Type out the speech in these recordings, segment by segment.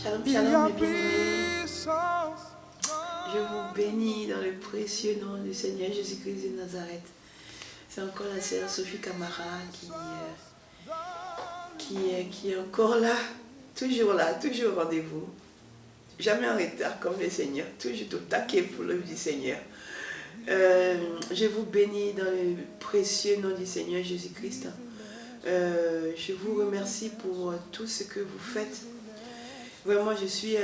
Shalom, shalom mes bien-aimés. Je vous bénis dans le précieux nom du Seigneur Jésus-Christ de Nazareth. C'est encore la sœur Sophie Camara qui est encore là, toujours au rendez-vous. Jamais en retard comme le Seigneur, toujours au taquet pour l'œuvre du Seigneur. Je vous bénis dans le précieux nom du Seigneur Jésus-Christ. Je vous remercie pour tout ce que vous faites. Vraiment, je suis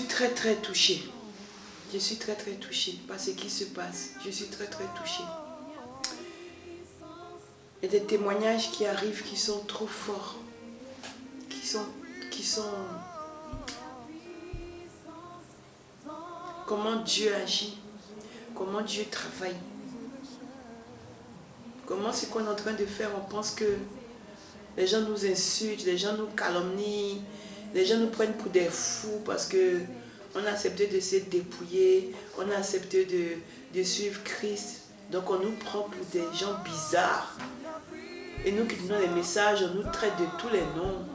très très touchée. Je suis très très touchée par ce qui se passe. Je suis très très touchée. Il y a des témoignages qui arrivent qui sont trop forts. Qui sont comment Dieu agit, comment Dieu travaille. Comment ce qu'on est en train de faire, on pense que les gens nous insultent, les gens nous calomnient, les gens nous prennent pour des fous parce qu'on a accepté de se dépouiller, on a accepté de suivre Christ. Donc on nous prend pour des gens bizarres. Et nous qui donnons les messages, on nous traite de tous les noms.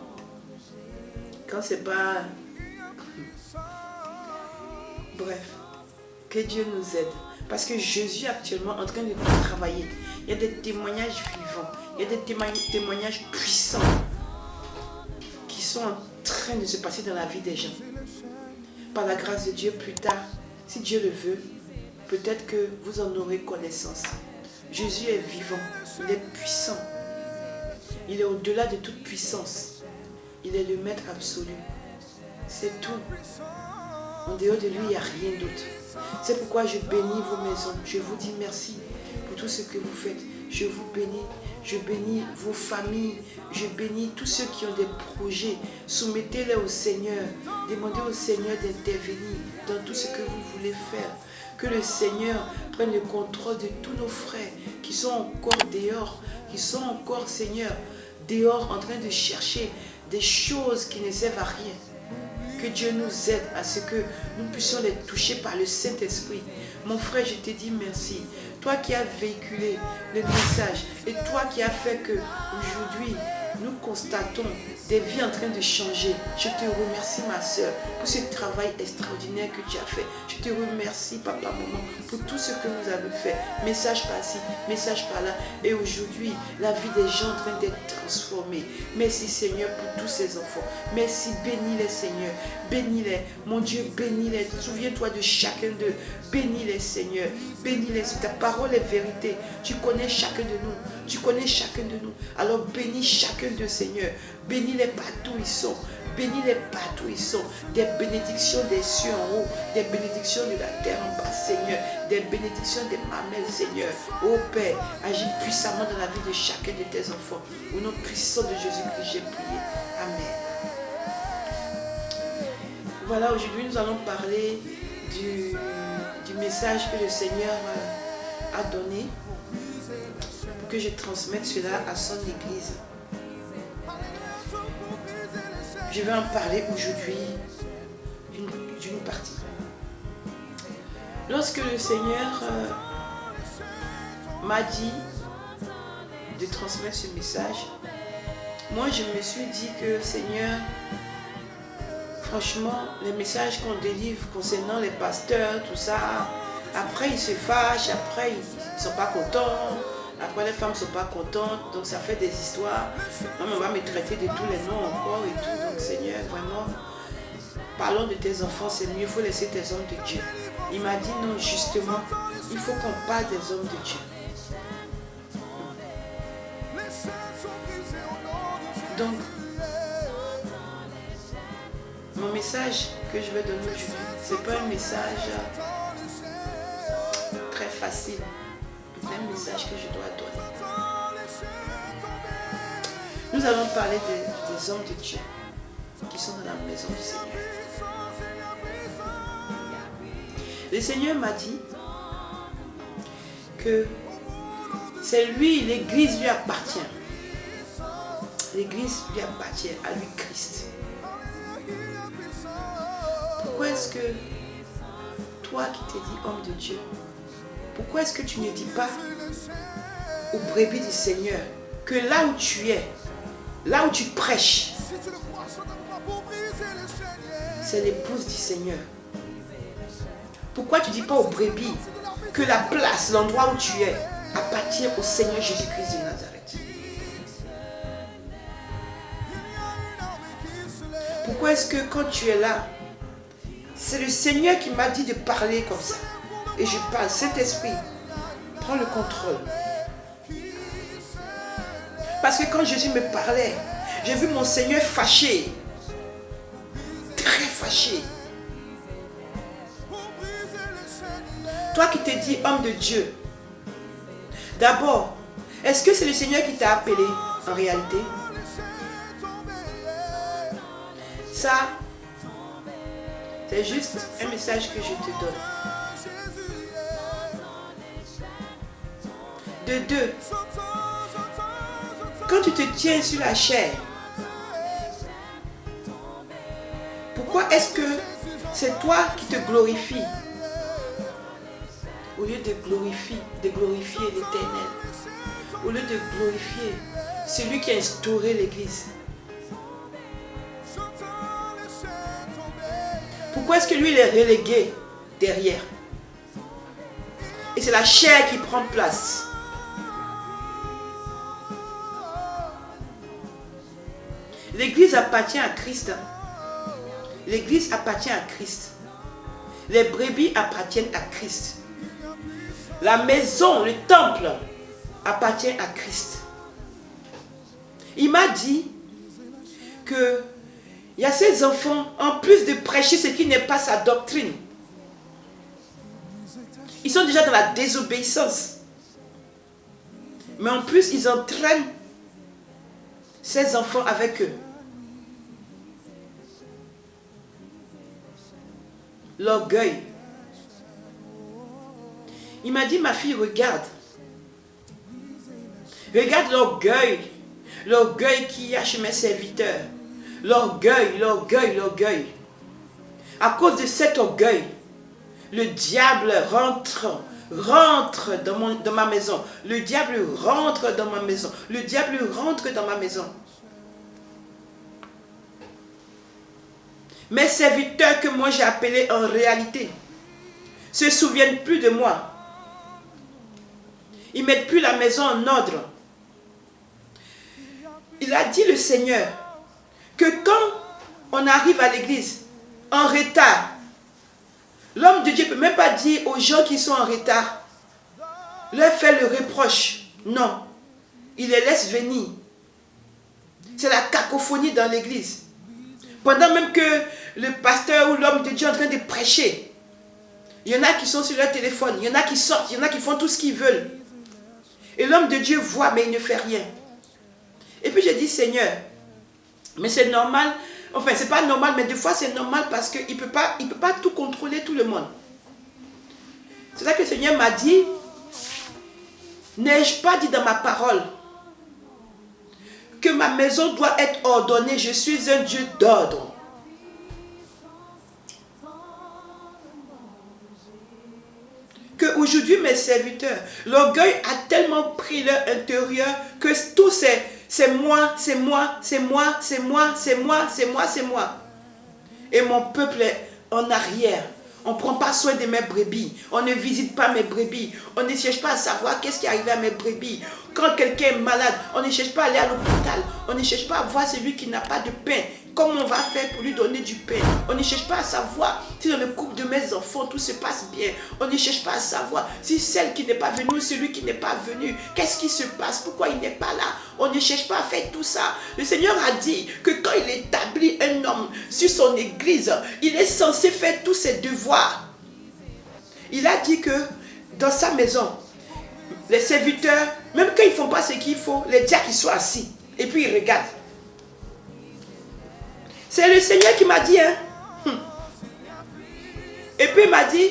Quand c'est pas... Bref, que Dieu nous aide. Parce que Jésus est actuellement en train de travailler. Il y a des témoignages vivants. Il y a des témoignages puissants qui sont en train de se passer dans la vie des gens. Par la grâce de Dieu, plus tard, si Dieu le veut, peut-être que vous en aurez connaissance. Jésus est vivant. Il est puissant. Il est au-delà de toute puissance. Il est le maître absolu. C'est tout. En dehors de lui, il n'y a rien d'autre. C'est pourquoi je bénis vos maisons. Je vous dis merci pour tout ce que vous faites. Je vous bénis. Je bénis vos familles. Je bénis tous ceux qui ont des projets. Soumettez-les au Seigneur. Demandez au Seigneur d'intervenir dans tout ce que vous voulez faire. Que le Seigneur prenne le contrôle de tous nos frères qui sont encore dehors, qui sont encore, Seigneur, dehors en train de chercher des choses qui ne servent à rien. Que Dieu nous aide à ce que nous puissions les toucher par le Saint-Esprit. Mon frère, je te dis merci. Toi qui as véhiculé le message et toi qui as fait que aujourd'hui nous constatons des vies en train de changer. Je te remercie, ma soeur, pour ce travail extraordinaire que tu as fait. Je te remercie, papa, maman, pour tout ce que vous avez fait. Message par-ci, message par-là. Et aujourd'hui, la vie des gens est en train d'être transformée. Merci, Seigneur, pour tous ces enfants. Merci, bénis-les, Seigneur. Bénis-les. Mon Dieu, bénis-les. Souviens-toi de chacun d'eux. Bénis-les, Seigneur. Bénis-les. Ta parole est vérité. Tu connais chacun de nous. Tu connais chacun de nous. Alors bénis chacun de Seigneur. Bénis-les partout où ils sont. Bénis-les partout où ils sont. Des bénédictions des cieux en haut. Des bénédictions de la terre en bas, Seigneur. Des bénédictions des mamelles, Seigneur. Ô Père, agis puissamment dans la vie de chacun de tes enfants. Au nom puissant de Jésus-Christ, j'ai prié. Amen. Voilà, aujourd'hui nous allons parler du message que le Seigneur a donné pour que je transmette cela à son Église. Je vais en parler aujourd'hui d'une partie. Lorsque le Seigneur m'a dit de transmettre ce message, moi je me suis dit que Seigneur, franchement, les messages qu'on délivre concernant les pasteurs, tout ça, après ils se fâchent, après ils ne sont pas contents, après les femmes ne sont pas contentes, donc ça fait des histoires. Maman va me traiter de tous les noms encore et tout. Donc Seigneur, vraiment, parlons de tes enfants, c'est mieux, il faut laisser tes hommes de Dieu. Il m'a dit non, justement, il faut qu'on parle des hommes de Dieu. Donc, mon message que je vais donner aujourd'hui, ce n'est pas un message très facile. C'est un message que je dois donner. Nous allons parler des hommes de Dieu qui sont dans la maison du Seigneur. Le Seigneur m'a dit que c'est lui, l'Église lui appartient. L'Église lui appartient, à lui Christ. Pourquoi est-ce que toi qui t'es dit homme de Dieu, pourquoi est-ce que tu ne dis pas aux brebis du Seigneur que là où tu es, là où tu prêches, c'est l'épouse du Seigneur. Pourquoi tu ne dis pas aux brebis que la place, l'endroit où tu es, appartient au Seigneur Jésus-Christ de Nazareth? Pourquoi est-ce que quand tu es là, c'est le Seigneur qui m'a dit de parler comme ça? Et je parle, Saint-Esprit, prends le contrôle. Parce que quand Jésus me parlait, j'ai vu mon Seigneur fâché. Très fâché. Toi qui te dis homme de Dieu, d'abord, est-ce que c'est le Seigneur qui t'a appelé en réalité? Ça, c'est juste un message que je te donne. De deux, quand tu te tiens sur la chair, pourquoi est-ce que c'est toi qui te glorifies au lieu de glorifier l'Éternel, au lieu de glorifier celui qui a instauré l'Église? Pourquoi est-ce que lui il est relégué derrière? Et c'est la chair qui prend place. L'Église appartient à Christ. L'Église appartient à Christ. Les brebis appartiennent à Christ. La maison, le temple appartient à Christ. Il m'a dit que il y a ces enfants, en plus de prêcher ce qui n'est pas sa doctrine, ils sont déjà dans la désobéissance. Mais en plus, ils entraînent ces enfants avec eux. L'orgueil. Il m'a dit, ma fille, regarde. Regarde l'orgueil. L'orgueil qu'il y a chez mes serviteurs. L'orgueil, l'orgueil, l'orgueil. À cause de cet orgueil, le diable rentre dans ma maison. Le diable rentre dans ma maison. Le diable rentre dans ma maison. Mes serviteurs que moi j'ai appelés en réalité se souviennent plus de moi. Ils ne mettent plus la maison en ordre. Il a dit le Seigneur que quand on arrive à l'église en retard, l'homme de Dieu ne peut même pas dire aux gens qui sont en retard, leur faire le reproche. Non, il les laisse venir. C'est la cacophonie dans l'église. Pendant même que le pasteur ou l'homme de Dieu est en train de prêcher, il y en a qui sont sur leur téléphone, il y en a qui sortent, il y en a qui font tout ce qu'ils veulent. Et l'homme de Dieu voit, mais il ne fait rien. Et puis j'ai dit, Seigneur, mais c'est normal, enfin c'est pas normal, mais des fois c'est normal parce qu'il ne peut pas tout contrôler, tout le monde. C'est ça que le Seigneur m'a dit, n'ai-je pas dit dans ma parole que ma maison doit être ordonnée, je suis un Dieu d'ordre. Qu'aujourd'hui mes serviteurs, l'orgueil a tellement pris leur intérieur que tout c'est moi, c'est moi, c'est moi, c'est moi, c'est moi, c'est moi, c'est moi. Et mon peuple est en arrière. On ne prend pas soin de mes brebis. On ne visite pas mes brebis. On ne cherche pas à savoir qu'est-ce qui est arrivé à mes brebis. Quand quelqu'un est malade, on ne cherche pas à aller à l'hôpital. On ne cherche pas à voir celui qui n'a pas de pain. Comment on va faire pour lui donner du pain? On ne cherche pas à savoir si dans le couple de mes enfants tout se passe bien. On ne cherche pas à savoir si celle qui n'est pas venue ou celui qui n'est pas venu, qu'est-ce qui se passe? Pourquoi il n'est pas là? On ne cherche pas à faire tout ça. Le Seigneur a dit que quand il établit un homme sur son église, il est censé faire tous ses devoirs. Il a dit que dans sa maison, les serviteurs, même quand ils ne font pas ce qu'il faut, les diacres ils sont assis et puis ils regardent. C'est le Seigneur qui m'a dit, hein. Et puis il m'a dit,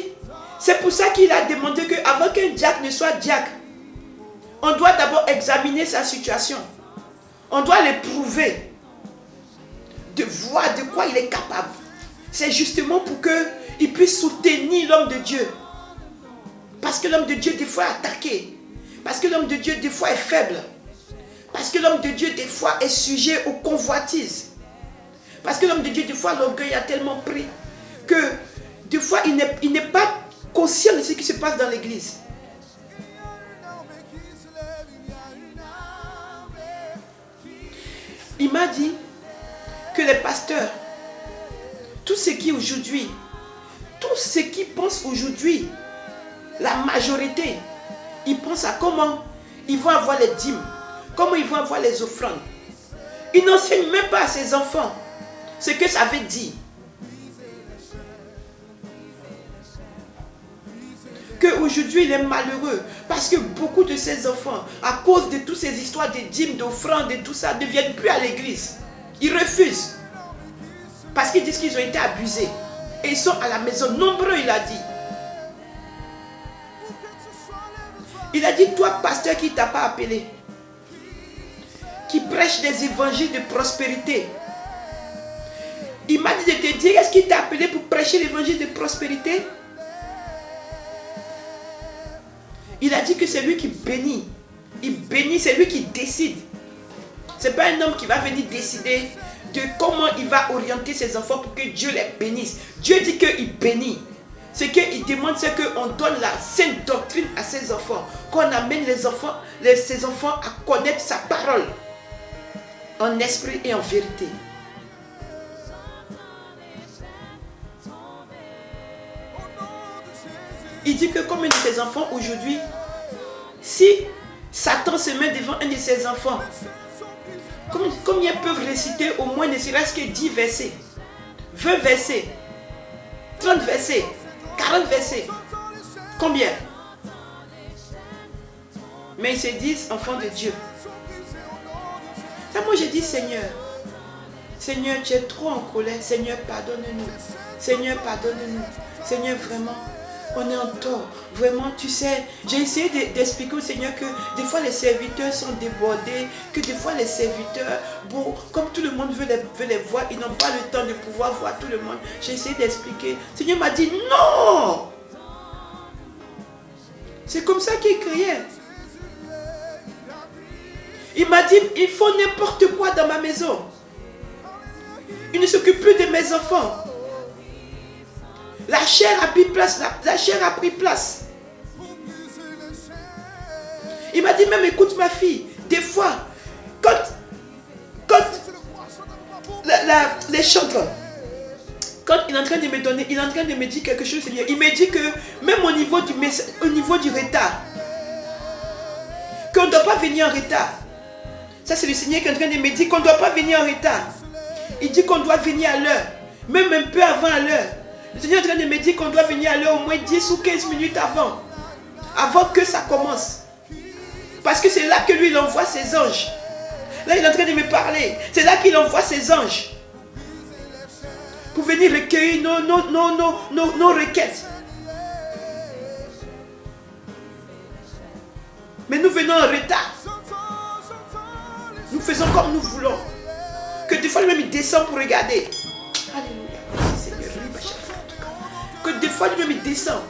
c'est pour ça qu'il a demandé qu'avant qu'un diacre ne soit diacre, on doit d'abord examiner sa situation. On doit l'éprouver, de voir de quoi il est capable. C'est justement pour qu'il puisse soutenir l'homme de Dieu. Parce que l'homme de Dieu des fois est attaqué. Parce que l'homme de Dieu des fois est faible. Parce que l'homme de Dieu, des fois, est sujet aux convoitises. Parce que l'homme de Dieu, des fois, l'orgueil a tellement pris que, des fois, il n'est pas conscient de ce qui se passe dans l'église. Il m'a dit que les pasteurs, tous ceux qui pensent aujourd'hui, la majorité, ils pensent à comment ils vont avoir les dîmes, comment ils vont avoir les offrandes. Ils n'enseignent même pas à ses enfants ce que ça veut dire. Qu'aujourd'hui il est malheureux parce que beaucoup de ses enfants, à cause de toutes ces histoires de dîmes, d'offrandes et tout ça, ne viennent plus à l'église. Ils refusent. Parce qu'ils disent qu'ils ont été abusés. Et ils sont à la maison. Nombreux, il a dit. Il a dit, toi, pasteur qui ne t'a pas appelé, qui prêche des évangiles de prospérité. Il m'a dit de te dire, est-ce qu'il t'a appelé pour prêcher l'évangile de prospérité? Il a dit que c'est lui qui bénit. Il bénit, c'est lui qui décide. Ce n'est pas un homme qui va venir décider de comment il va orienter ses enfants pour que Dieu les bénisse. Dieu dit qu'il bénit. Ce qu'il demande, c'est qu'on donne la sainte doctrine à ses enfants. Qu'on amène ses enfants à connaître sa parole. En esprit et en vérité. Il dit que comme un de ses enfants aujourd'hui, si Satan se met devant un de ses enfants, combien peuvent réciter au moins ne serait-ce que 10 versets, 20 versets, 30 versets, 40 versets? Combien? Mais ils se disent enfants de Dieu. Ça, moi j'ai dit Seigneur, tu es trop en colère. Seigneur, pardonne-nous. Seigneur, pardonne-nous. Seigneur, vraiment, on est en tort. Vraiment, tu sais, j'ai essayé d'expliquer au Seigneur que des fois les serviteurs sont débordés, que des fois les serviteurs, bon, comme tout le monde veut les voir, ils n'ont pas le temps de pouvoir voir tout le monde. J'ai essayé d'expliquer. Le Seigneur m'a dit non. C'est comme ça qu'il criait. Il m'a dit, il faut n'importe quoi dans ma maison. Il ne s'occupe plus de mes enfants. La chair a pris place. La chair a pris place. Il m'a dit même, écoute ma fille, des fois, quand les chantres, quand il est en train de me donner, il est en train de me dire quelque chose, Seigneur, il me dit que même au niveau du retard, qu'on ne doit pas venir en retard. Ça c'est le Seigneur qui est en train de me dire qu'on ne doit pas venir en retard. Il dit qu'on doit venir à l'heure, même un peu avant à l'heure. Le Seigneur est en train de me dire qu'on doit venir à l'heure au moins 10 ou 15 minutes avant que ça commence. Parce que c'est là que lui il envoie ses anges. Là il est en train de me parler. C'est là qu'il envoie ses anges. Pour venir recueillir nos requêtes. Mais nous venons en retard. Nous faisons comme nous voulons. Que des fois lui-même il descend pour regarder. Alléluia. Seigneur, que des fois lui-même il descend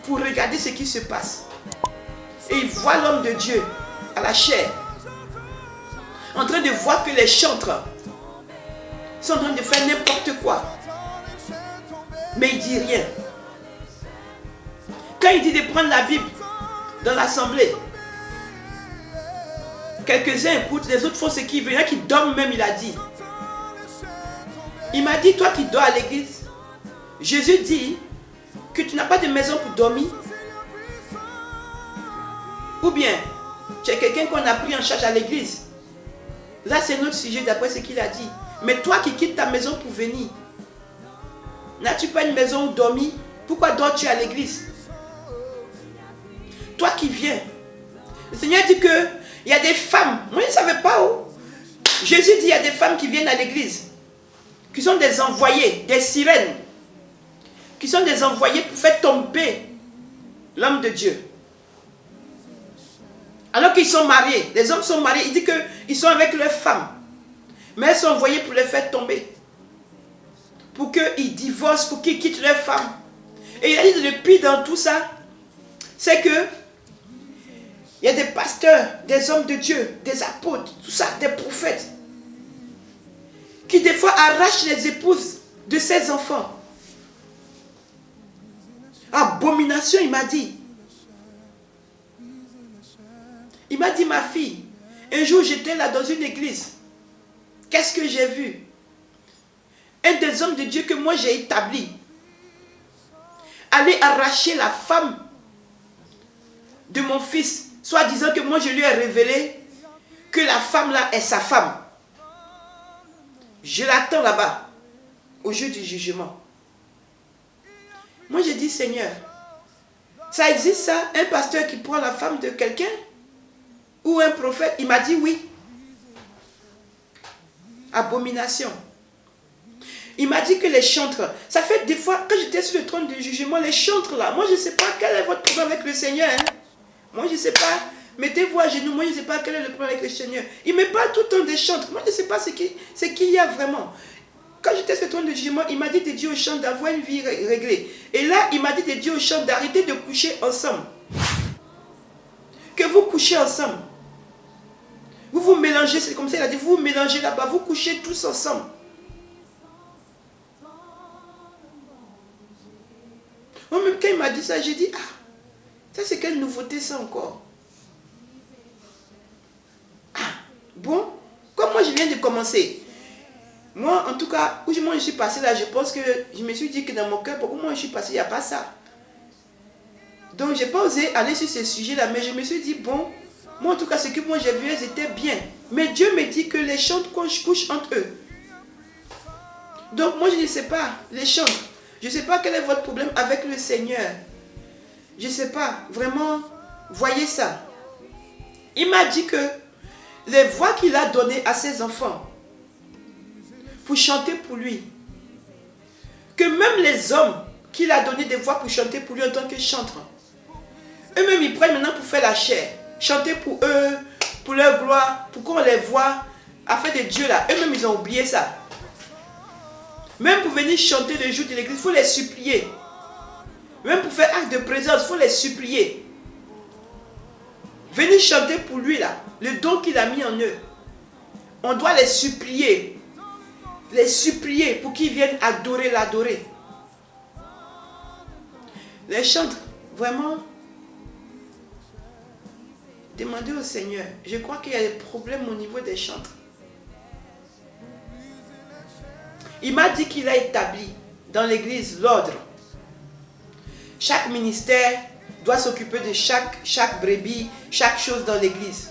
pour regarder ce qui se passe. Et il voit l'homme de Dieu à la chair en train de voir que les chantres sont en train de faire n'importe quoi. Mais il ne dit rien. Quand il dit de prendre la Bible dans l'assemblée, quelques-uns écoutent, les autres font ce qu'ils veulent. Il y en a qui dorment même, il a dit. Il m'a dit, toi qui dors à l'église, Jésus dit que tu n'as pas de maison pour dormir. Ou bien, tu es quelqu'un qu'on a pris en charge à l'église. Là, c'est notre sujet d'après ce qu'il a dit. Mais toi qui quittes ta maison pour venir, n'as-tu pas une maison où dormir? Pourquoi dors-tu à l'église? Toi qui viens. Le Seigneur dit que il y a des femmes. Moi, je ne savais pas où. Jésus dit qu'il y a des femmes qui viennent à l'église, qui sont des envoyés, des sirènes, qui sont des envoyés pour faire tomber l'homme de Dieu. Alors qu'ils sont mariés, les hommes sont mariés, il dit qu'ils sont avec leurs femmes. Mais elles sont envoyées pour les faire tomber. Pour qu'ils divorcent, pour qu'ils quittent leurs femmes. Et il a dit le pire dans tout ça, c'est que Il y a des pasteurs, des hommes de Dieu, des apôtres, tout ça, des prophètes, qui des fois arrachent les épouses de ses enfants. Abomination, il m'a dit. Il m'a dit, ma fille, un jour j'étais là dans une église. Qu'est-ce que j'ai vu? Un des hommes de Dieu que moi j'ai établi aller arracher la femme de mon fils, soit disant que moi je lui ai révélé que la femme là est sa femme. Je l'attends là-bas, au jour du jugement. Moi j'ai dit, Seigneur, ça existe ça, un pasteur qui prend la femme de quelqu'un? Ou un prophète? Il m'a dit oui. Abomination. Il m'a dit que les chantres, ça fait des fois, quand j'étais sur le trône du jugement, les chantres là, moi je ne sais pas quel est votre problème avec le Seigneur. Hein? Moi je ne sais pas, mettez-vous à genoux, moi je ne sais pas quel est le problème avec le Seigneur. Il me parle tout le temps des chantres, moi je ne sais pas ce qu'il y a vraiment. Quand j'étais sur le trône du jugement, il m'a dit de dire aux chantres d'avoir une vie réglée. Et là, il m'a dit de dire aux chantres d'arrêter de coucher ensemble. Que vous couchez ensemble. Vous vous mélangez, c'est comme ça il a dit, vous vous mélangez là-bas, vous couchez tous ensemble. Moi, même quand il m'a dit ça, j'ai dit, ah, ça c'est quelle nouveauté ça encore? Ah, bon, comme moi je viens de commencer, moi en tout cas, où moi je suis passé là, je pense que je me suis dit que dans mon cœur, où moi je suis passé, il n'y a pas ça. Donc je n'ai pas osé aller sur ce sujet-là, mais je me suis dit, bon, moi en tout cas, ce que moi j'ai vu, elles étaient bien. Mais Dieu me dit que les chantres couchent entre eux. Donc moi je ne sais pas, les chantres. Je ne sais pas quel est votre problème avec le Seigneur. Je ne sais pas, vraiment, voyez ça. Il m'a dit que les voix qu'il a données à ses enfants pour chanter pour lui, que même les hommes qu'il a donné des voix pour chanter pour lui en tant que chantre, eux-mêmes ils prennent maintenant pour faire la chair, chanter pour eux, pour leur gloire, pour qu'on les voit, afin de Dieu là. Eux-mêmes ils ont oublié ça. Même pour venir chanter le jour de l'église, il faut les supplier. Même pour faire acte de présence, il faut les supplier. Venir chanter pour lui là, le don qu'il a mis en eux. On doit les supplier. Les supplier pour qu'ils viennent adorer, l'adorer. Les chantres, vraiment, demandez au Seigneur. Je crois qu'il y a des problèmes au niveau des chantres. Il m'a dit qu'il a établi dans l'église l'ordre. Chaque ministère doit s'occuper de chaque brebis, chaque chose dans l'église.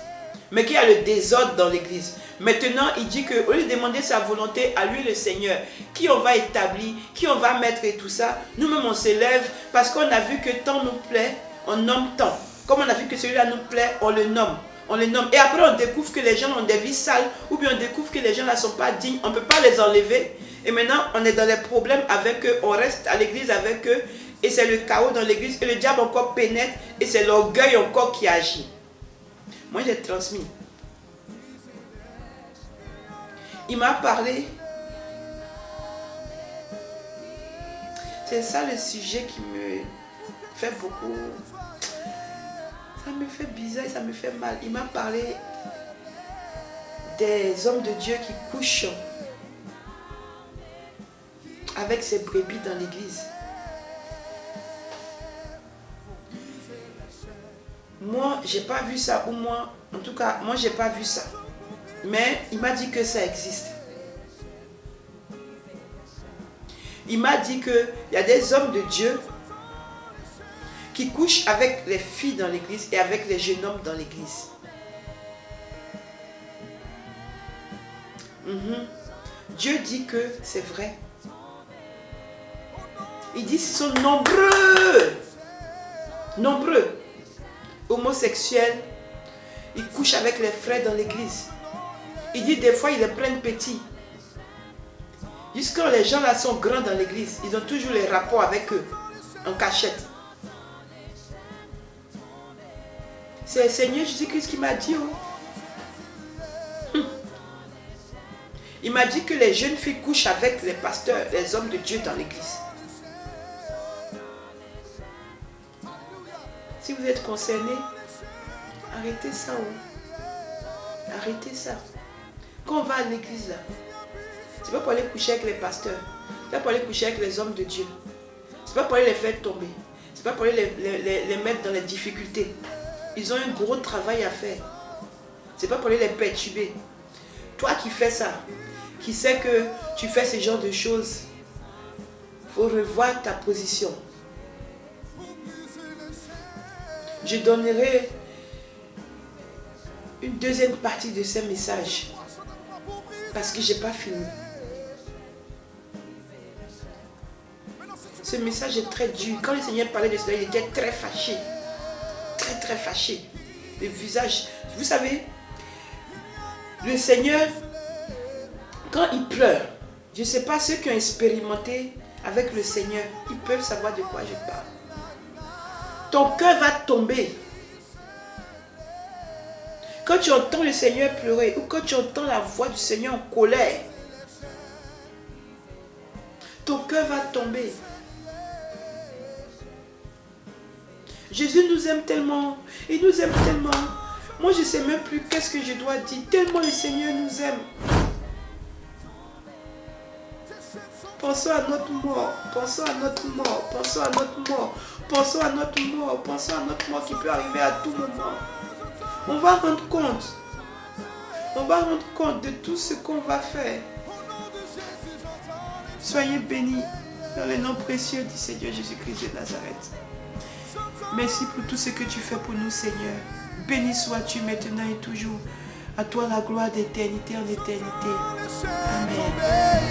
Mais qu'il y a le désordre dans l'église. Maintenant, il dit qu'au lieu de demander sa volonté à lui, le Seigneur, qui on va établir, qui on va mettre et tout ça, nous-mêmes on s'élève parce qu'on a vu que tant nous plaît, on nomme tant. Comme on a vu que celui-là nous plaît, on le nomme. On les nomme. Et après, on découvre que les gens ont des vies sales, ou bien on découvre que les gens ne sont pas dignes. On ne peut pas les enlever. Et maintenant, on est dans les problèmes avec eux. On reste à l'église avec eux. Et c'est le chaos dans l'église. Et le diable encore pénètre. Et c'est l'orgueil encore qui agit. Moi, j'ai transmis. Il m'a parlé. C'est ça le sujet qui me fait beaucoup... Ça me fait bizarre, ça me fait mal. Il m'a parlé des hommes de Dieu qui couchent avec ses brebis dans l'église. Moi, j'ai pas vu ça. Ou moi, en tout cas, moi, j'ai pas vu ça. Mais il m'a dit que ça existe. Il m'a dit qu'il y a des hommes de Dieu qui couchent avec les filles dans l'église et avec les jeunes hommes dans l'église. Dieu dit que c'est vrai. Il dit qu'ils sont nombreux, homosexuels. Ils couchent avec les frères dans l'église. Il dit des fois ils les prennent petits. Jusqu'à les gens là sont grands dans l'église, ils ont toujours les rapports avec eux, en cachette. C'est le Seigneur Jésus-Christ qui m'a dit. Il m'a dit que les jeunes filles couchent avec les pasteurs, les hommes de Dieu dans l'église. Si vous êtes concerné, Arrêtez ça. Oh. Arrêtez ça. Quand on va à l'église là, c'est pas pour aller coucher avec les pasteurs. C'est pas pour aller coucher avec les hommes de Dieu. C'est pas pour aller les faire tomber. C'est pas pour aller les mettre dans les difficultés. Ils ont un gros travail à faire. C'est pas pour aller les perturber. Toi qui fais ça, qui sais que tu fais ce genre de choses, il faut revoir ta position. Je donnerai une deuxième partie de ces messages parce que je n'ai pas fini. Ce message est très dur. Quand le Seigneur parlait de cela, il était très fâché. Très très fâché. Le visage. Vous savez, le Seigneur, quand il pleure, je ne sais pas ceux qui ont expérimenté avec le Seigneur, ils peuvent savoir de quoi je parle. Ton cœur va tomber. Quand tu entends le Seigneur pleurer ou quand tu entends la voix du Seigneur en colère, ton cœur va tomber. Jésus nous aime tellement. Il nous aime tellement. Moi, je ne sais même plus qu'est-ce que je dois dire. Tellement le Seigneur nous aime. Pensons à notre mort. Pensons à notre mort. Pensons à notre mort. Pensons à notre mort. Pensons à notre mort qui peut arriver à tout moment. On va rendre compte. On va rendre compte de tout ce qu'on va faire. Soyez bénis dans le nom précieux du Seigneur Jésus-Christ de Nazareth. Merci pour tout ce que tu fais pour nous, Seigneur. Béni sois-tu maintenant et toujours. À toi la gloire d'éternité en éternité. Amen.